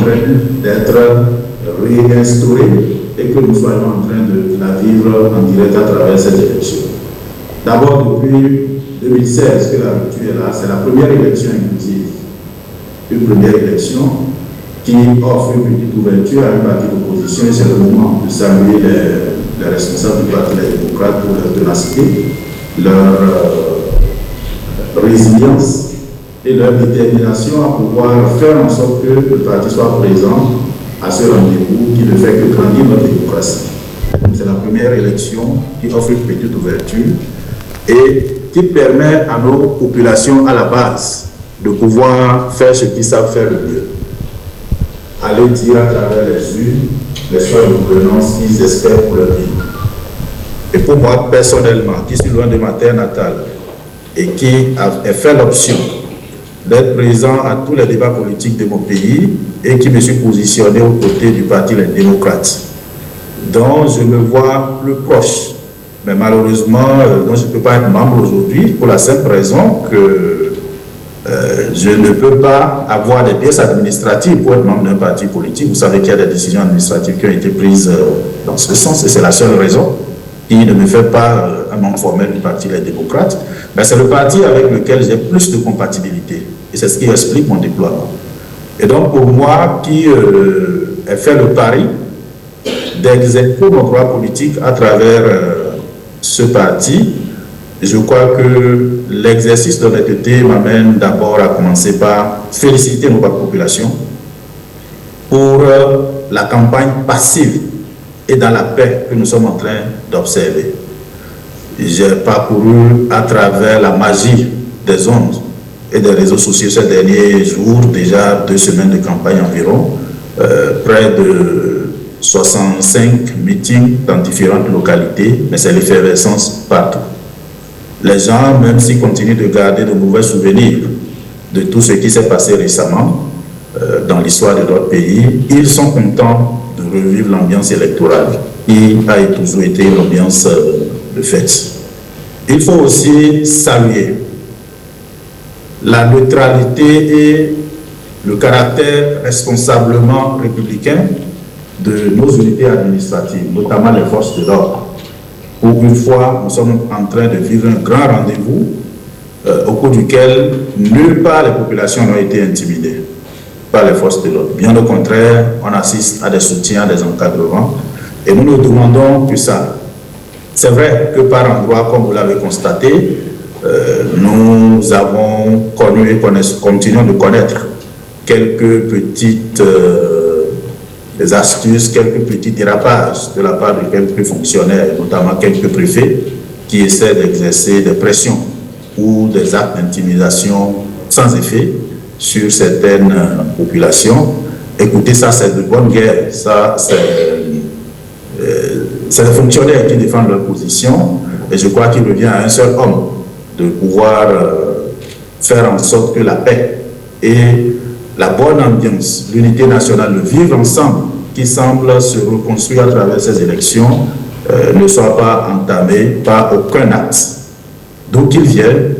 train d'être réinstaurée et que nous soyons en train de la vivre en direct à travers ces élections. D'abord, depuis 2016 que la rupture est là, c'est la première élection inclusive. Une première élection qui offre une petite ouverture à une partie d'opposition et c'est le moment de saluer les responsables du Parti des démocrates pour leur ténacité, leur résilience et leur détermination à pouvoir faire en sorte que le parti soit présent à ce rendez-vous qui ne fait que grandir notre démocratie. C'est la première élection qui offre une petite ouverture et qui permet à nos populations à la base de pouvoir faire ce qu'ils savent faire le mieux. Aller dire à travers les urnes les choix de gouvernance qu'ils espèrent pour leur vie. Et pour moi, personnellement, qui suis loin de ma terre natale et qui a fait l'option d'être présent à tous les débats politiques de mon pays et qui me suis positionné aux côtés du Parti des démocrates, dont je me vois plus proche. Mais malheureusement, dont je ne peux pas être membre aujourd'hui pour la simple raison que je ne peux pas avoir des pièces administratives pour être membre d'un parti politique. Vous savez qu'il y a des décisions administratives qui ont été prises dans ce sens et c'est la seule raison qui ne me fait pas un membre formel du Parti des démocrates. Mais c'est le parti avec lequel j'ai plus de compatibilité et c'est ce qui explique mon déploiement. Et donc pour moi qui ai fait le pari d'exercer mon droit politique à travers ce parti, je crois que l'exercice d'honnêteté m'amène d'abord à commencer par féliciter nos populations pour la campagne passive et dans la paix que nous sommes en train d'observer. J'ai parcouru à travers la magie des ondes et des réseaux sociaux ces derniers jours, déjà 2 semaines de campagne environ, près de 65 meetings dans différentes localités, mais c'est l'effervescence partout. Les gens, même s'ils continuent de garder de mauvais souvenirs de tout ce qui s'est passé récemment dans l'histoire de notre pays, ils sont contents de revivre l'ambiance électorale qui a toujours été une ambiance de fête. Il faut aussi saluer la neutralité et le caractère responsablement républicain de nos unités administratives, notamment les forces de l'ordre. Pour une fois, nous sommes en train de vivre un grand rendez-vous au cours duquel nulle part les populations n'ont été intimidées par les forces de l'ordre. Bien au contraire, on assiste à des soutiens, des encadrements et nous ne demandons que ça. C'est vrai que par endroits, comme vous l'avez constaté, nous avons connu et continuons de connaître quelques petites des astuces, quelques petits dérapages de la part de quelques fonctionnaires, notamment quelques préfets, qui essaient d'exercer des pressions ou des actes d'intimidation sans effet sur certaines populations. Écoutez, ça c'est de bonne guerre, ça c'est les fonctionnaires qui défendent leur position et je crois qu'il revient à un seul homme de pouvoir faire en sorte que la paix et la bonne ambiance, l'unité nationale, le vivre ensemble qui semble se reconstruire à travers ces élections ne soit pas entamé par aucun acte. D'où qu'ils viennent,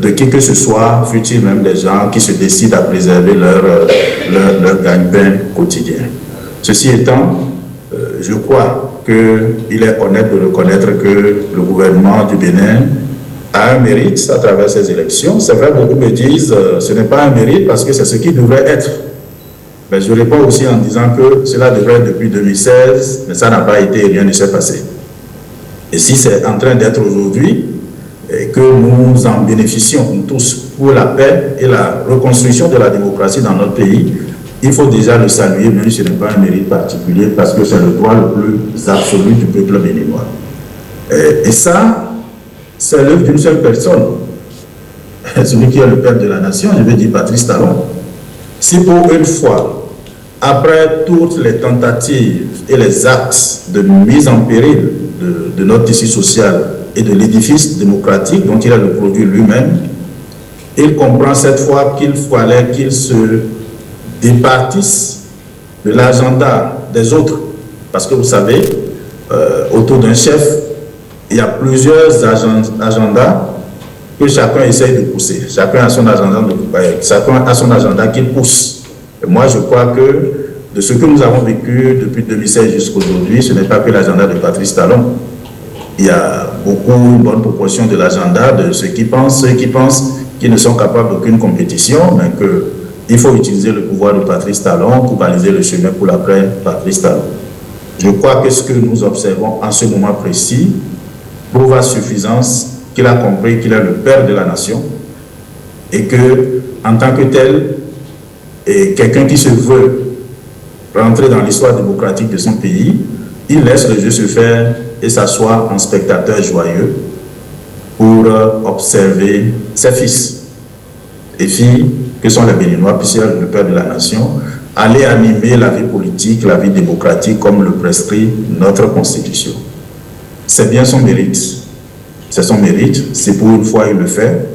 de qui que ce soit, fut-il même des gens qui se décident à préserver leur gagne-pain quotidien. Ceci étant, je crois qu'il est honnête de reconnaître que le gouvernement du Bénin a un mérite à travers ces élections. C'est vrai, beaucoup me disent ce n'est pas un mérite parce que c'est ce qui devrait être. Mais je réponds aussi en disant que cela devrait être depuis 2016, mais ça n'a pas été et rien ne s'est passé. Et si c'est en train d'être aujourd'hui, et que nous en bénéficions tous pour la paix et la reconstruction de la démocratie dans notre pays, il faut déjà le saluer, même si ce n'est pas un mérite particulier, parce que c'est le droit le plus absolu du peuple béninois. Et ça, c'est l'œuvre d'une seule personne. Celui qui est le père de la nation, je veux dire Patrice Talon. Si pour une fois, après toutes les tentatives et les actes de mise en péril de notre tissu social et de l'édifice démocratique dont il est le produit lui-même, il comprend cette fois qu'il fallait qu'il se départisse de l'agenda des autres. Parce que vous savez, autour d'un chef, il y a plusieurs agendas que chacun essaye de pousser. Chacun a son agenda qu'il pousse. Moi, je crois que de ce que nous avons vécu depuis 2016 jusqu'à aujourd'hui, ce n'est pas que l'agenda de Patrice Talon. Il y a une bonne proportion de l'agenda de ceux qui pensent qu'ils ne sont capables d'aucune compétition, mais qu'il faut utiliser le pouvoir de Patrice Talon pour baliser le chemin pour l'après Patrice Talon. Je crois que ce que nous observons en ce moment précis prouve à suffisance qu'il a compris qu'il est le père de la nation et que, en tant que tel, et quelqu'un qui se veut rentrer dans l'histoire démocratique de son pays, il laisse le jeu se faire et s'assoit en spectateur joyeux pour observer ses fils et filles, que sont les Béninois, puisqu'il est le père de la nation, aller animer la vie politique, la vie démocratique, comme le prescrit notre Constitution. C'est bien son mérite. C'est son mérite. C'est pour une fois il le fait.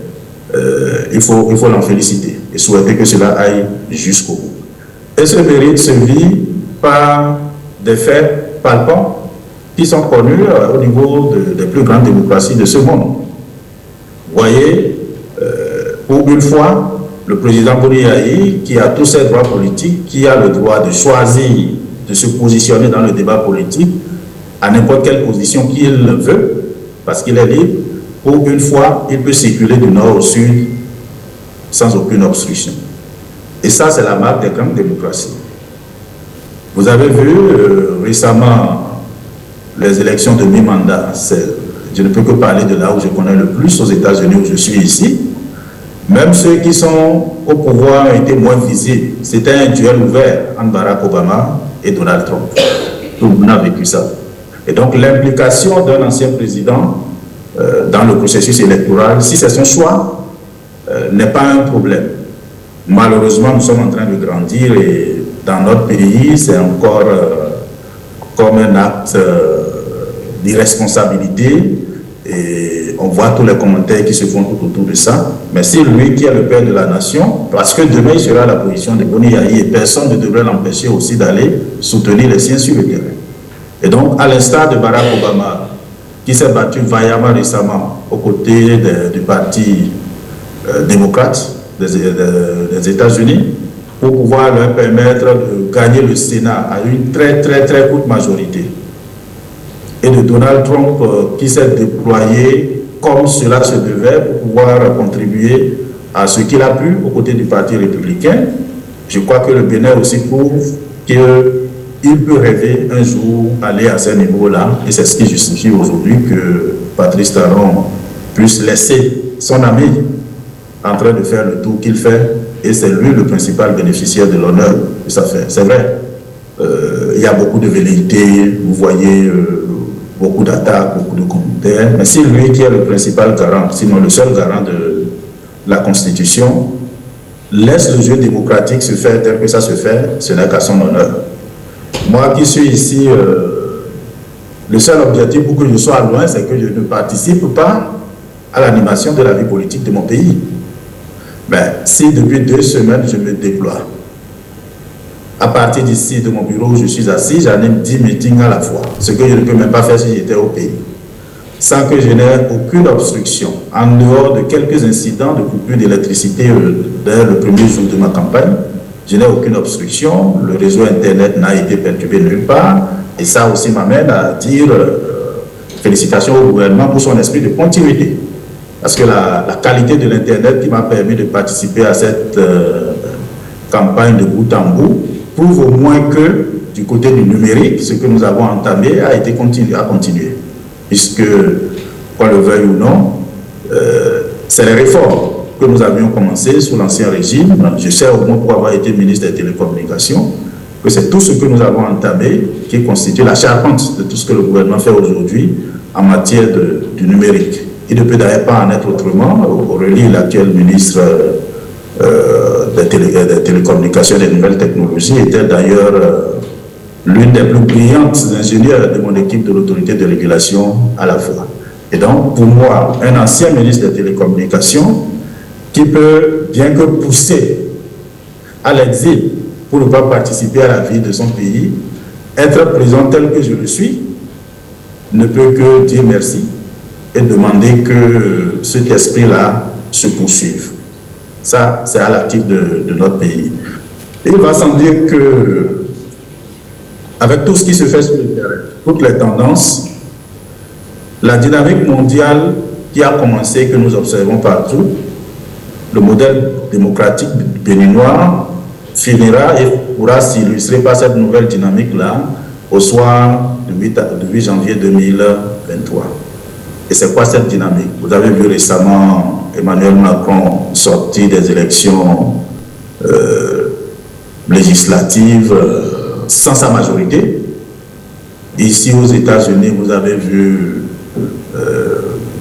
Il faut l'en féliciter et souhaiter que cela aille jusqu'au bout. Et ce mérite se vit par des faits palpants qui sont connus au niveau des plus grandes démocraties de ce monde. Vous voyez, pour une fois, le président Boni Yayi, qui a tous ses droits politiques, qui a le droit de choisir de se positionner dans le débat politique à n'importe quelle position qu'il veut, parce qu'il est libre, pour une fois, il peut circuler du nord au sud sans aucune obstruction. Et ça, c'est la marque des grandes démocraties. Vous avez vu récemment les élections de mi-mandat. Je ne peux que parler de là où je connais le plus, aux États-Unis, où je suis ici. Même ceux qui sont au pouvoir ont été moins visibles. C'était un duel ouvert entre Barack Obama et Donald Trump. Tout le monde a vécu ça. Et donc l'implication d'un ancien président dans le processus électoral, si c'est son choix, n'est pas un problème. Malheureusement, nous sommes en train de grandir et dans notre pays, c'est encore comme un acte d'irresponsabilité. Et on voit tous les commentaires qui se font tout autour de ça. Mais c'est lui qui est le père de la nation, parce que demain il sera à la position de Boni Yayi et personne ne devrait l'empêcher aussi d'aller soutenir les siens sur le terrain. Et donc, à l'instar de Barack Obama, qui s'est battu vaillamment récemment aux côtés du parti démocrate des États-Unis, pour pouvoir leur permettre de gagner le Sénat à une très très très courte majorité. Et de Donald Trump qui s'est déployé comme cela se devait pour pouvoir contribuer à ce qu'il a pu aux côtés du Parti républicain. Je crois que le Bénin aussi prouve qu'il peut rêver un jour aller à ce niveau-là. Et c'est ce qui justifie aujourd'hui que Patrice Talon puisse laisser son ami en train de faire le tour qu'il fait. Et c'est lui le principal bénéficiaire de l'honneur que ça fait. C'est vrai, il y a beaucoup de velléités, vous voyez... beaucoup d'attaques, beaucoup de commentaires, mais c'est lui qui est le principal garant, sinon le seul garant de la Constitution, laisse le jeu démocratique se faire tel que ça se fait, ce n'est qu'à son honneur. Moi qui suis ici, le seul objectif pour que je sois loin, c'est que je ne participe pas à l'animation de la vie politique de mon pays. Mais si depuis 2 semaines, je me déploie, à partir d'ici, de mon bureau où je suis assis, j'anime 10 meetings à la fois, ce que je ne peux même pas faire si j'étais au pays, sans que je n'ai aucune obstruction, en dehors de quelques incidents de coupure d'électricité dès le premier jour de ma campagne. Je n'ai aucune obstruction, le réseau Internet n'a été perturbé nulle part, et ça aussi m'amène à dire félicitations au gouvernement pour son esprit de continuité, parce que la qualité de l'Internet qui m'a permis de participer à cette campagne de bout en bout, prouve au moins que du côté du numérique, ce que nous avons entamé a été continué. Puisque, qu'on le veuille ou non, c'est les réformes que nous avions commencées sous l'Ancien Régime. Je sais au moins pour avoir été ministre des Télécommunications, que c'est tout ce que nous avons entamé qui constitue la charpente de tout ce que le gouvernement fait aujourd'hui en matière du numérique. Il ne peut d'ailleurs pas en être autrement. Aurélie, l'actuel ministre des télécommunications et des nouvelles technologies, était d'ailleurs l'une des plus brillantes ingénieures de mon équipe de l'autorité de régulation à la fois. Et donc, pour moi, un ancien ministre des télécommunications qui peut, bien que poussé à l'exil pour ne pas participer à la vie de son pays, être présent tel que je le suis, ne peut que dire merci et demander que cet esprit-là se poursuive. Ça, c'est à l'actif de notre pays. Il va sans dire que, avec tout ce qui se fait sur le terrain, toutes les tendances, la dynamique mondiale qui a commencé, que nous observons partout, le modèle démocratique béninois finira et pourra s'illustrer par cette nouvelle dynamique-là au soir du 8 janvier 2023. Et c'est quoi cette dynamique? Vous avez vu récemment Emmanuel Macron sortir des élections législatives sans sa majorité. Ici aux États-Unis, vous avez vu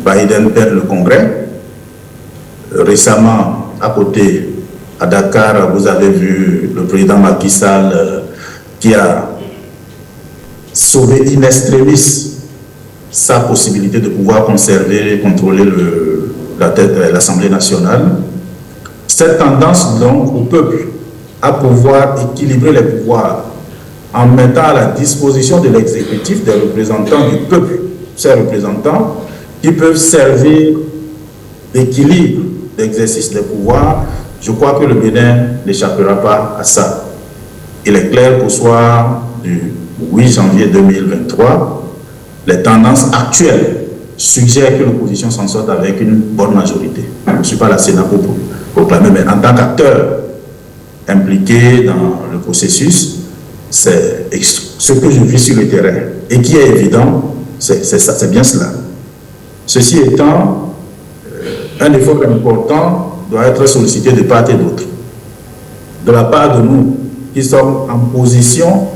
Biden perdre le Congrès. Récemment, à côté, à Dakar, vous avez vu le président Macky Sall qui a sauvé in extremis sa possibilité de pouvoir conserver et contrôler la tête de l'Assemblée nationale. Cette tendance donc au peuple à pouvoir équilibrer les pouvoirs en mettant à la disposition de l'exécutif des représentants du peuple, ces représentants qui peuvent servir d'équilibre d'exercice des pouvoirs, je crois que le Bénin n'échappera pas à ça. Il est clair qu'au soir du 8 janvier 2023, les tendances actuelles suggèrent que l'opposition s'en sorte avec une bonne majorité. Je ne suis pas la Sénat pour proclamer, mais en tant qu'acteur impliqué dans le processus, c'est ce que je vis sur le terrain et qui est évident, c'est bien cela. Ceci étant, un effort important doit être sollicité de part et d'autre. De la part de nous qui sommes en position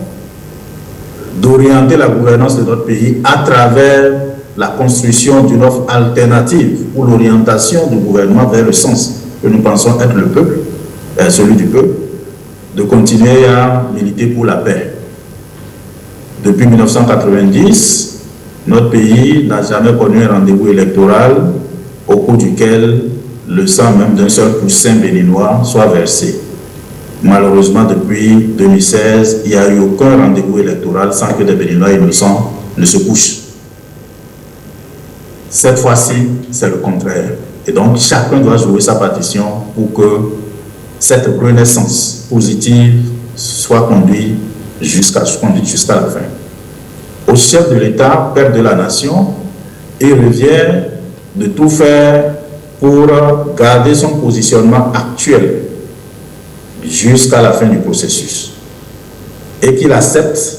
d'orienter la gouvernance de notre pays à travers la construction d'une offre alternative pour l'orientation du gouvernement vers le sens que nous pensons être le peuple, celui du peuple, de continuer à militer pour la paix. Depuis 1990, notre pays n'a jamais connu un rendez-vous électoral au cours duquel le sang même d'un seul poussin béninois soit versé. Malheureusement, depuis 2016, il n'y a eu aucun rendez-vous électoral sans que des Béninois innocents ne se couchent. Cette fois-ci, c'est le contraire. Et donc, chacun doit jouer sa partition pour que cette renaissance positive soit conduite jusqu'à la fin. Au chef de l'État, père de la nation, il revient de tout faire pour garder son positionnement actuel jusqu'à la fin du processus et qu'il accepte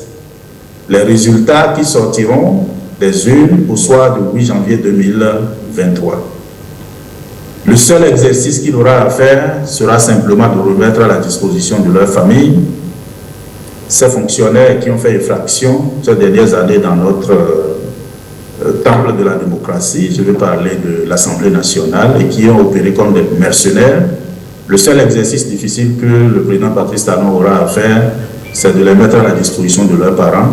les résultats qui sortiront des urnes au soir du 8 janvier 2023. Le seul exercice qu'il aura à faire sera simplement de remettre à la disposition de leur famille ces fonctionnaires qui ont fait effraction ces dernières années dans notre temple de la démocratie, je vais parler de l'Assemblée nationale, et qui ont opéré comme des mercenaires. Le seul exercice difficile que le président Patrice Talon aura à faire, c'est de les mettre à la disposition de leurs parents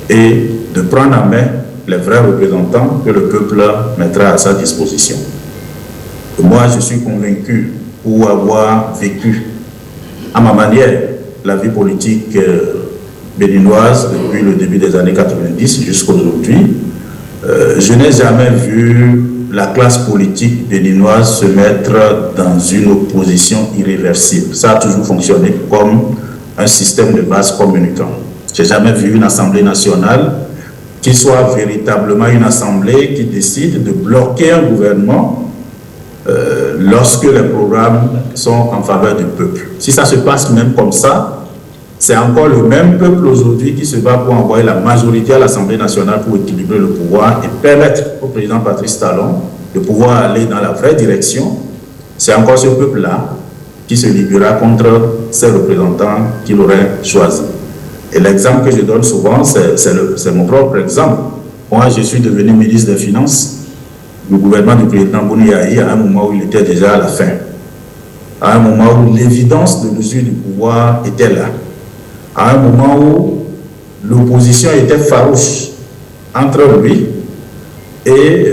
et de prendre en main les vrais représentants que le peuple mettra à sa disposition. Et moi, je suis convaincu, pour avoir vécu à ma manière la vie politique béninoise depuis le début des années 90 jusqu'à aujourd'hui, je n'ai jamais vu la classe politique béninoise se mettre dans une opposition irréversible. Ça a toujours fonctionné comme un système de base communicant. Je n'ai jamais vu une assemblée nationale qui soit véritablement une assemblée qui décide de bloquer un gouvernement lorsque les programmes sont en faveur du peuple. Si ça se passe même comme ça, c'est encore le même peuple aujourd'hui qui se bat pour envoyer la majorité à l'Assemblée nationale pour équilibrer le pouvoir et permettre au président Patrice Talon de pouvoir aller dans la vraie direction. C'est encore ce peuple-là qui se libérera contre ses représentants qu'il aurait choisis. Et l'exemple que je donne souvent, c'est mon propre exemple. Moi, je suis devenu ministre des Finances du gouvernement du président Bouniaï à un moment où il était déjà à la fin. À un moment où l'évidence de l'usure du pouvoir était là. À un moment où l'opposition était farouche entre lui et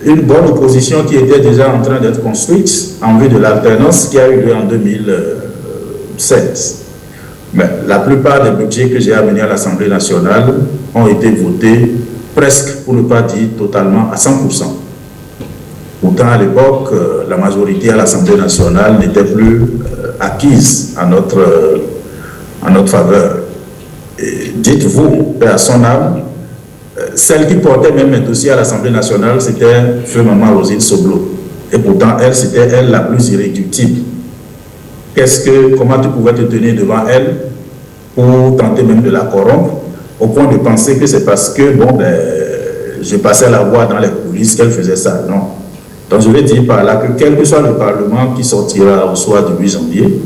une bonne opposition qui était déjà en train d'être construite en vue de l'alternance qui a eu lieu en 2016. Mais la plupart des budgets que j'ai amenés à l'Assemblée nationale ont été votés presque, pour ne pas dire totalement, à 100%. Pourtant, à l'époque, la majorité à l'Assemblée nationale n'était plus acquise. acquises à notre faveur. Dites-vous, paix à son âme, celle qui portait même un dossier à l'Assemblée nationale, c'était feu Maman Rosine Soblo. Et pourtant, c'était elle la plus irréductible. Comment tu pouvais te tenir devant elle pour tenter même de la corrompre, au point de penser que c'est parce que, je passais la voix dans les coulisses qu'elle faisait ça. Non. Donc je vais dire par là que quel que soit le Parlement qui sortira au soir du 8 janvier,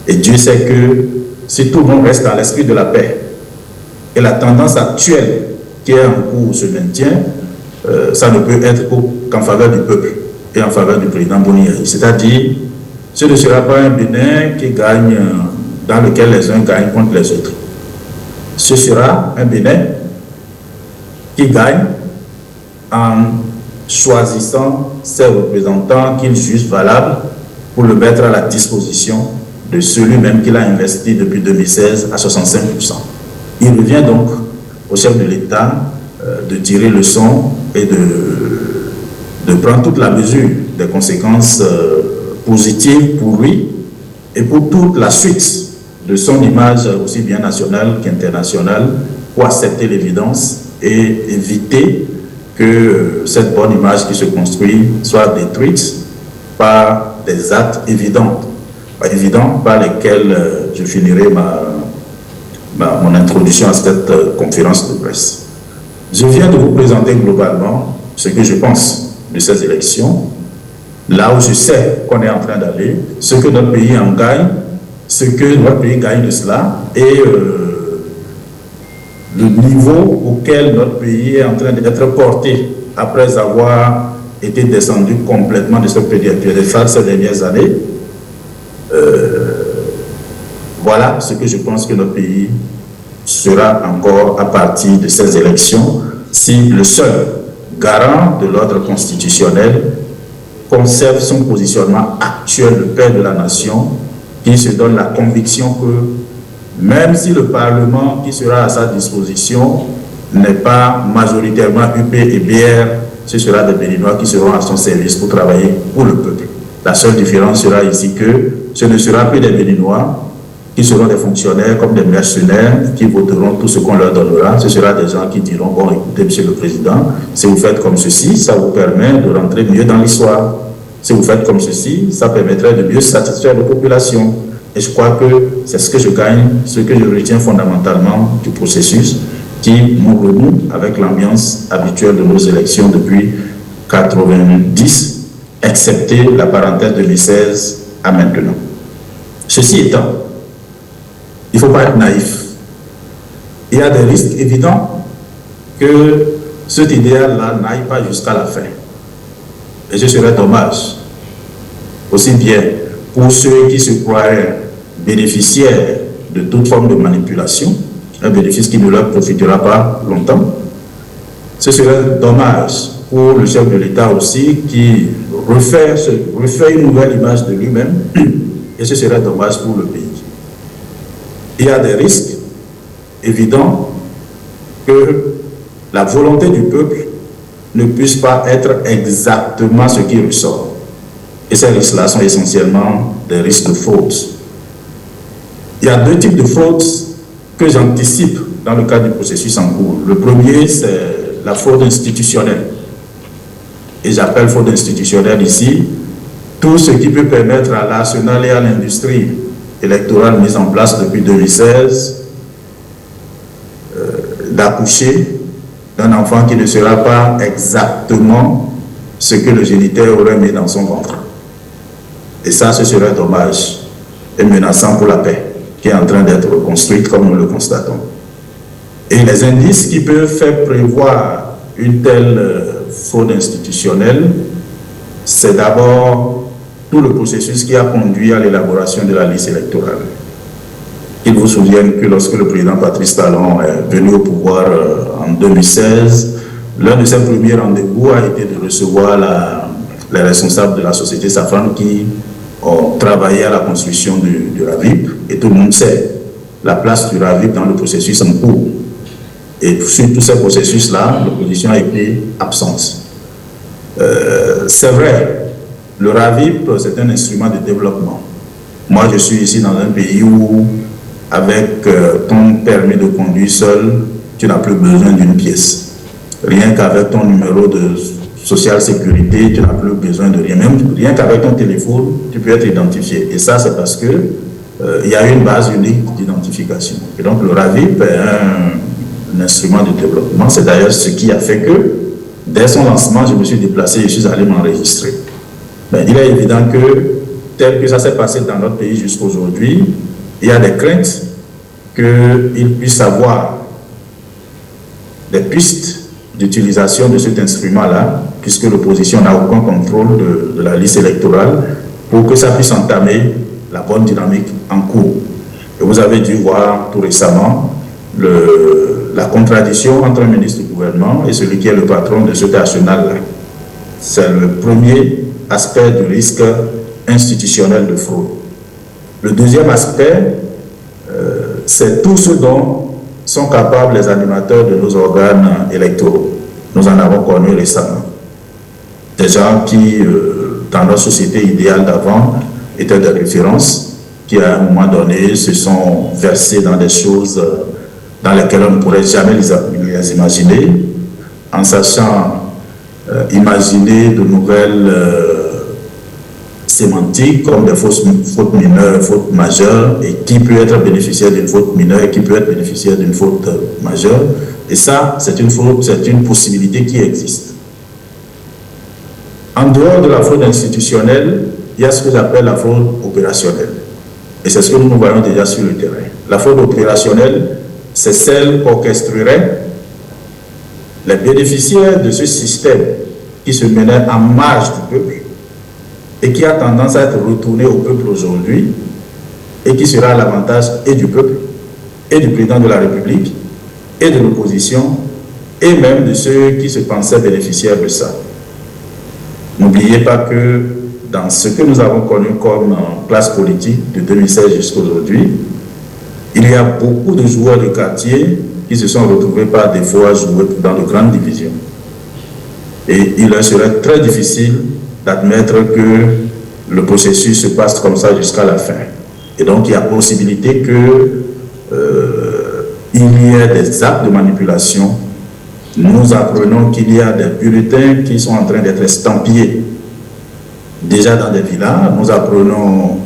et Dieu sait que si tout le monde reste dans l'esprit de la paix, et la tendance actuelle qui est en cours se maintient, ça ne peut être qu'en faveur du peuple et en faveur du président Boni-Yayi. C'est-à-dire, ce ne sera pas un Bénin qui gagne, dans lequel les uns gagnent contre les autres. Ce sera un Bénin qui gagne en choisissant ses représentants qu'il juge valables pour le mettre à la disposition de celui-même qu'il a investi depuis 2016 à 65%. Il revient donc au chef de l'État de tirer leçon et de prendre toute la mesure des conséquences positives pour lui et pour toute la suite de son image aussi bien nationale qu'internationale, pour accepter l'évidence et éviter que cette bonne image qui se construit soit détruite par des actes évidents par lesquels je finirai mon introduction à cette conférence de presse. Je viens de vous présenter globalement ce que je pense de ces élections, là où je sais qu'on est en train d'aller, ce que notre pays en gagne, ce que notre pays gagne de cela et le niveau auquel notre pays est en train d'être porté après avoir été descendu complètement de ce piédestal ces dernières années. Voilà ce que je pense que notre pays sera encore à partir de ces élections si le seul garant de l'ordre constitutionnel conserve son positionnement actuel de paix de la nation, qui se donne la conviction que même si le Parlement qui sera à sa disposition n'est pas majoritairement UP et BR, ce sera des Béninois qui seront à son service pour travailler pour le peuple. La seule différence sera ici que ce ne sera plus des Béninois qui seront des fonctionnaires comme des mercenaires qui voteront tout ce qu'on leur donnera. Ce sera des gens qui diront, bon, écoutez, Monsieur le Président, si vous faites comme ceci, ça vous permet de rentrer mieux dans l'histoire. Si vous faites comme ceci, ça permettrait de mieux satisfaire les populations. Et je crois que c'est ce que je gagne, ce que je retiens fondamentalement du processus qui m'ont renoue avec l'ambiance habituelle de nos élections depuis 1990, excepté la parenthèse 2016 à maintenant. Ceci étant, il ne faut pas être naïf. Il y a des risques évidents que cet idéal-là n'aille pas jusqu'à la fin. Et ce serait dommage, aussi bien pour ceux qui se croiraient bénéficiaires de toute forme de manipulation, un bénéfice qui ne leur profitera pas longtemps. Ce serait dommage pour le chef de l'État aussi qui refait une nouvelle image de lui-même, et ce serait dommage pour le pays. Il y a des risques évidents que la volonté du peuple ne puisse pas être exactement ce qui ressort. Et ces risques-là sont essentiellement des risques de faute. Il y a deux types de fautes que j'anticipe dans le cadre du processus en cours. Le premier, c'est la faute institutionnelle. Et j'appelle faute institutionnelle ici tout ce qui peut permettre à l'arsenal et à l'industrie électorale mise en place depuis 2016 d'accoucher d'un enfant qui ne sera pas exactement ce que le géniteur aurait mis dans son ventre. Et ça, ce serait dommage et menaçant pour la paix qui est en train d'être reconstruite comme nous le constatons. Et les indices qui peuvent faire prévoir une telle fraude institutionnelle, c'est d'abord tout le processus qui a conduit à l'élaboration de la liste électorale. Il vous souvient que lorsque le président Patrice Talon est venu au pouvoir en 2016, l'un de ses premiers rendez-vous a été de recevoir les responsables de la société Safran qui ont travaillé à la construction du RAVIP, et tout le monde sait la place du RAVIP dans le processus en cours. Et sur tous ces processus-là, l'opposition a été absente. C'est vrai, le RAVIP, c'est un instrument de développement. Moi, je suis ici dans un pays où, avec ton permis de conduire seul, tu n'as plus besoin d'une pièce. Rien qu'avec ton numéro de social sécurité, tu n'as plus besoin de rien. Même rien qu'avec ton téléphone, tu peux être identifié. Et ça, c'est parce que il y a une base unique d'identification. Et donc, le RAVIP est un instrument de développement. C'est d'ailleurs ce qui a fait que, dès son lancement, je me suis déplacé et je suis allé m'enregistrer. Mais il est évident que, tel que ça s'est passé dans notre pays jusqu'à aujourd'hui, il y a des craintes qu'il puisse avoir des pistes d'utilisation de cet instrument-là, puisque l'opposition n'a aucun contrôle de la liste électorale, pour que ça puisse entamer la bonne dynamique en cours. Et vous avez dû voir tout récemment la contradiction entre un ministre du gouvernement et celui qui est le patron de cet arsenal-là. C'est le premier aspect du risque institutionnel de fraude. Le deuxième aspect, c'est tout ce dont sont capables les animateurs de nos organes électoraux. Nous en avons connu récemment. Des gens qui, dans notre société idéale d'avant, étaient des références, qui à un moment donné se sont versés dans des choses dans lesquelles on ne pourrait jamais les imaginer, en sachant imaginer de nouvelles sémantiques comme des fautes mineures, fautes majeures, et qui peut être bénéficiaire d'une faute mineure et qui peut être bénéficiaire d'une faute majeure. Et ça, c'est une possibilité qui existe. En dehors de la fraude institutionnelle, il y a ce que j'appelle la fraude opérationnelle. Et c'est ce que nous voyons déjà sur le terrain. La fraude opérationnelle, c'est celle qu'orchestrerait les bénéficiaires de ce système qui se menait en marge du peuple et qui a tendance à être retourné au peuple aujourd'hui et qui sera à l'avantage et du peuple, et du président de la République, et de l'opposition, et même de ceux qui se pensaient bénéficiaires de ça. N'oubliez pas que dans ce que nous avons connu comme classe politique de 2016 jusqu'à aujourd'hui, il y a beaucoup de joueurs de quartier qui se sont retrouvés par défaut à jouer dans de grandes divisions. Et il leur serait très difficile d'admettre que le processus se passe comme ça jusqu'à la fin. Et donc, il y a possibilité que il y ait des actes de manipulation. Nous apprenons qu'il y a des bulletins qui sont en train d'être estampillés déjà dans des villas. Nous apprenons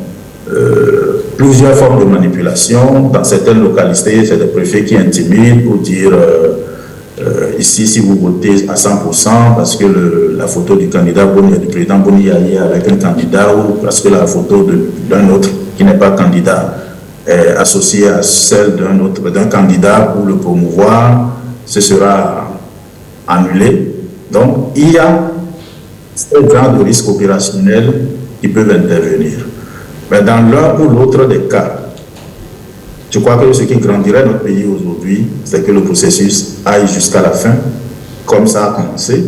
plusieurs formes de manipulation. Dans certaines localités, c'est des préfets qui intimident pour dire ici, si vous votez à 100%, parce que la photo du candidat du président Boni est avec un candidat, ou parce que la photo d'un autre qui n'est pas candidat est associée à celle d'un candidat pour le promouvoir, ce sera annulé. Donc, il y a ce genre de risques opérationnels qui peuvent intervenir. Mais dans l'un ou l'autre des cas, je crois que ce qui grandirait notre pays aujourd'hui, c'est que le processus aille jusqu'à la fin, comme ça a commencé,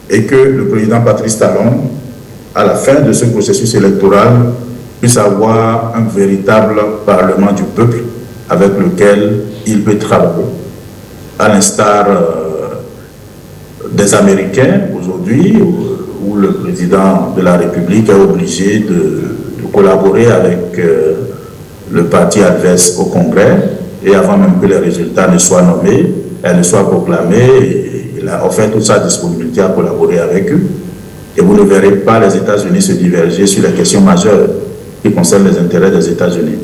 et que le président Patrice Talon, à la fin de ce processus électoral, puisse avoir un véritable parlement du peuple avec lequel il peut travailler, à l'instar des Américains aujourd'hui, où le président de la République est obligé de collaborer avec le parti adverse au Congrès, et avant même que les résultats ne soient nommés, elles ne soient proclamées, il a offert toute sa disponibilité à collaborer avec eux. Et vous ne verrez pas les États-Unis se diverger sur les questions majeures qui concernent les intérêts des États-Unis.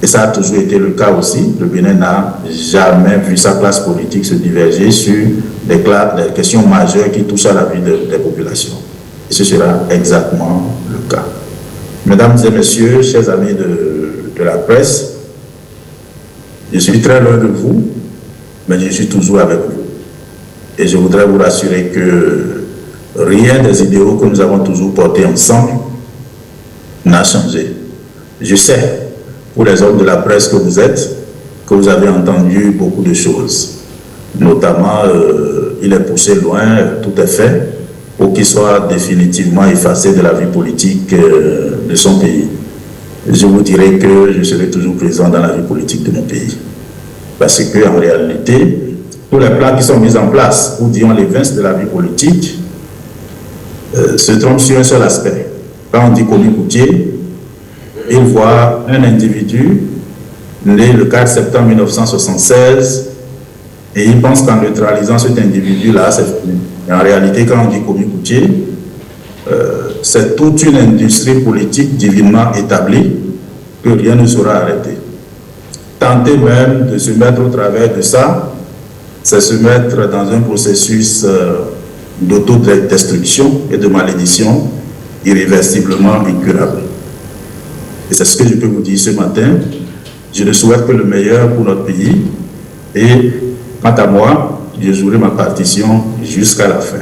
Et ça a toujours été le cas aussi. Le Bénin n'a jamais vu sa classe politique se diverger sur des questions majeures qui touchent à la vie des populations. Et ce sera exactement le cas. Mesdames et messieurs, chers amis de la presse, je suis très loin de vous, mais je suis toujours avec vous. Et je voudrais vous rassurer que rien des idéaux que nous avons toujours portés ensemble n'a changé. Je sais, pour les hommes de la presse que vous êtes, que vous avez entendu beaucoup de choses. Notamment, il est poussé loin, tout est fait, pour qu'il soit définitivement effacé de la vie politique de son pays. Je vous dirai que je serai toujours présent dans la vie politique de mon pays. Parce qu'en réalité, tous les plans qui sont mis en place, ou disons les vinces de la vie politique, se trompent sur un seul aspect. Quand on dit commis routier, il voit un individu né le 4 septembre 1976 et il pense qu'en neutralisant cet individu-là, c'est fini. Mais en réalité, quand on dit commis routier, c'est toute une industrie politique divinement établie que rien ne sera arrêté. Tenter même de se mettre au travers de ça, c'est se mettre dans un processus d'autodestruction et de malédiction irréversiblement incurable. Et c'est ce que je peux vous dire ce matin. Je ne souhaite que le meilleur pour notre pays et quant à moi, je jouerai ma partition jusqu'à la fin.